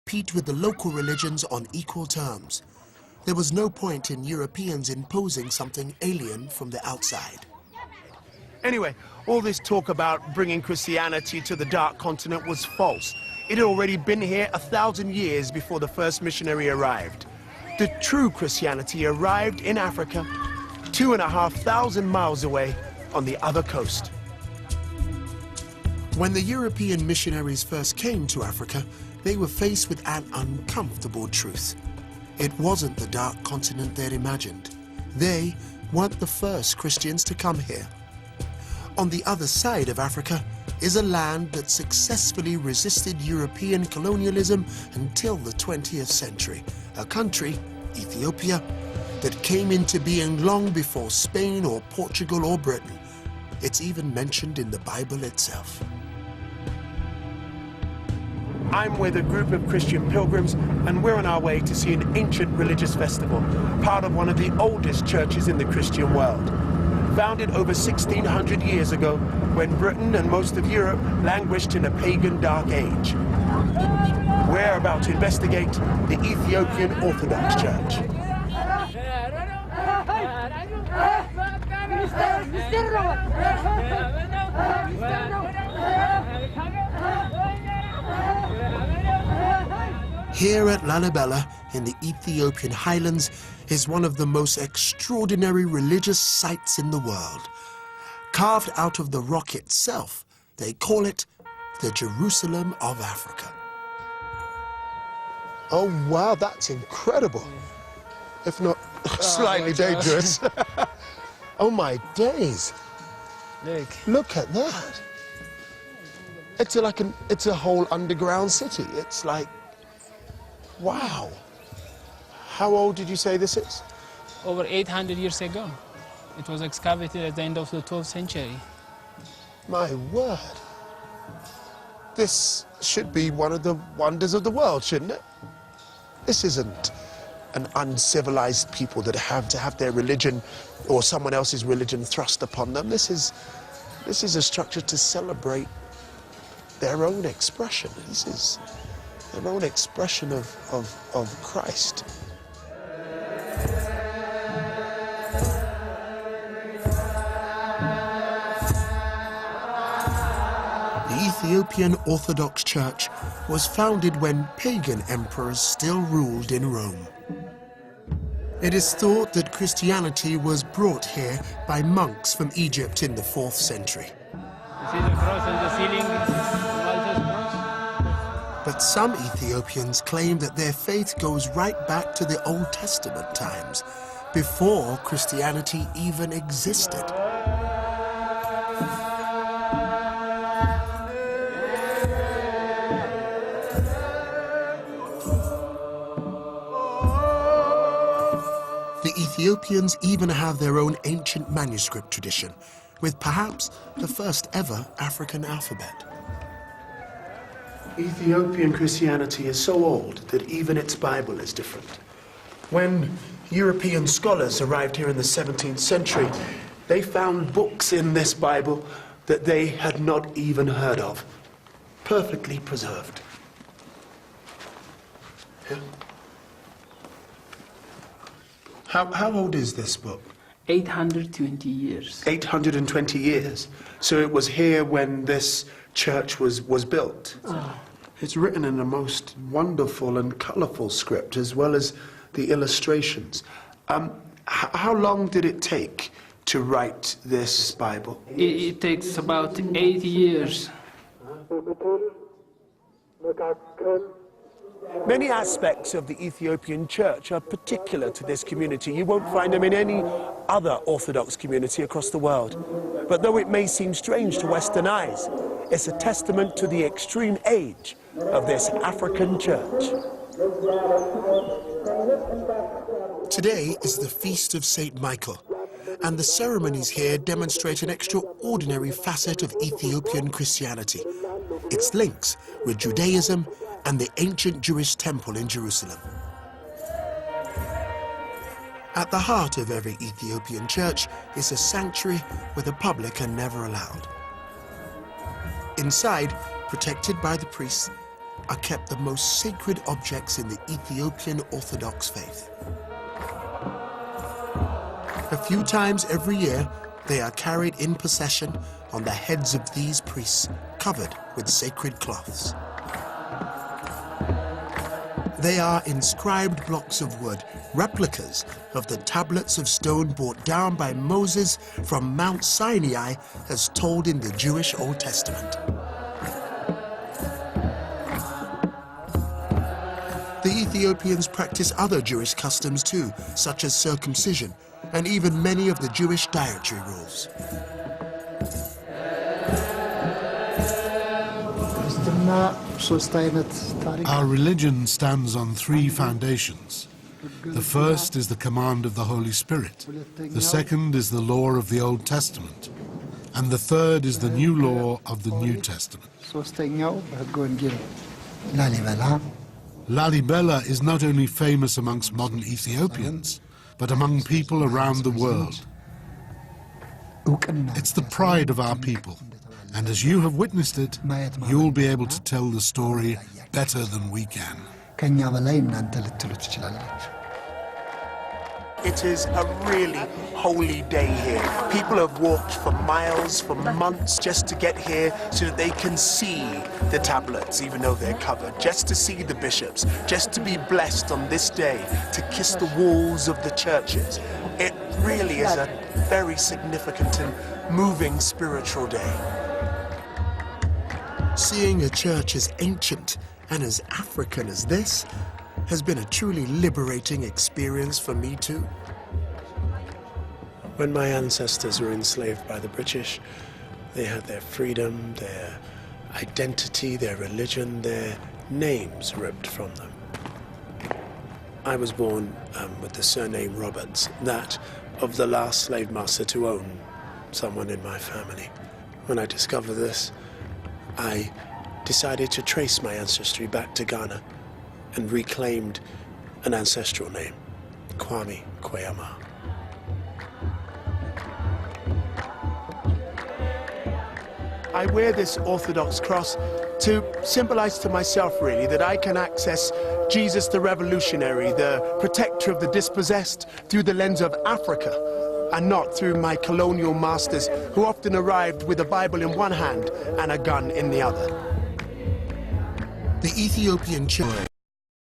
compete with the local religions on equal terms. There was no point in Europeans imposing something alien from the outside. Anyway, all this talk about bringing Christianity to the Dark Continent was false. It had already been here 1,000 years before the first missionary arrived. The true Christianity arrived in Africa, 2,500 miles away on the other coast. When the European missionaries first came to Africa, they were faced with an uncomfortable truth. It wasn't the Dark Continent they'd imagined. They weren't the first Christians to come here. On the other side of Africa is a land that successfully resisted European colonialism until the 20th century. A country, Ethiopia, that came into being long before Spain or Portugal or Britain. It's even mentioned in the Bible itself. I'm with a group of Christian pilgrims, and we're on our way to see an ancient religious festival, part of one of the oldest churches in the Christian world. Founded over 1,600 years ago, when Britain and most of Europe languished in a pagan dark age. We're about to investigate the Ethiopian Orthodox Church. Here at Lalibela, in the Ethiopian highlands, is one of the most extraordinary religious sites in the world. Carved out of the rock itself, they call it the Jerusalem of Africa. Oh wow, that's incredible. If not slightly dangerous. Oh my days. Look at that. It's a whole underground city. It's like, wow. How old did you say this is? Over 800 years ago. It was excavated at the end of the 12th century. My word. This should be one of the wonders of the world, shouldn't it? This isn't an uncivilized people that have to have their religion or someone else's religion thrust upon them. This is a structure to celebrate their own expression. This is their own expression of Christ. The Ethiopian Orthodox Church was founded when pagan emperors still ruled in Rome. It is thought that Christianity was brought here by monks from Egypt in the 4th century. You see the cross on the ceiling? Malta's cross? But some Ethiopians claim that their faith goes right back to the Old Testament times, before Christianity even existed. The Ethiopians even have their own ancient manuscript tradition, with perhaps the first ever African alphabet. Ethiopian Christianity is so old that even its Bible is different. When European scholars arrived here in the 17th century, they found books in this Bible that they had not even heard of, perfectly preserved. Yeah. How old is this book? 820 years. 820 years. So it was here when this church was built. Oh. It's written in a most wonderful and colorful script, as well as the illustrations. How long did it take to write this Bible? It takes about 8 years. Many aspects of the Ethiopian church are particular to this community. You won't find them in any other Orthodox community across the world. But though it may seem strange to Western eyes, it's a testament to the extreme age of this African church. Today is the Feast of St. Michael, and the ceremonies here demonstrate an extraordinary facet of Ethiopian Christianity, its links with Judaism and the ancient Jewish temple in Jerusalem. At the heart of every Ethiopian church is a sanctuary where the public are never allowed. Inside, protected by the priests, are kept the most sacred objects in the Ethiopian Orthodox faith. A few times every year, they are carried in procession on the heads of these priests, covered with sacred cloths. They are inscribed blocks of wood, replicas of the tablets of stone brought down by Moses from Mount Sinai as told in the Jewish Old Testament. The Ethiopians practice other Jewish customs too, such as circumcision, and even many of the Jewish dietary rules. Our religion stands on three foundations. The first is the command of the Holy Spirit. The second is the law of the Old Testament. And the third is the new law of the New Testament. Lalibela is not only famous amongst modern Ethiopians, but among people around the world. It's the pride of our people, and as you have witnessed it, you'll be able to tell the story better than we can. It is a really holy day here. People have walked for miles, for months, just to get here so that they can see the tablets, even though they're covered, just to see the bishops, just to be blessed on this day, to kiss the walls of the churches. It really is a very significant and moving spiritual day. Seeing a church as ancient and as African as this has been a truly liberating experience for me too. When my ancestors were enslaved by the British, they had their freedom, their identity, their religion, their names ripped from them. I was born with the surname Roberts, that of the last slave master to own someone in my family. When I discovered this, I decided to trace my ancestry back to Ghana and reclaimed an ancestral name, Kwame Kweyama. I wear this Orthodox cross to symbolize to myself, really, that I can access Jesus the revolutionary, the protector of the dispossessed, through the lens of Africa, and not through my colonial masters who often arrived with a Bible in one hand and a gun in the other. The Ethiopian church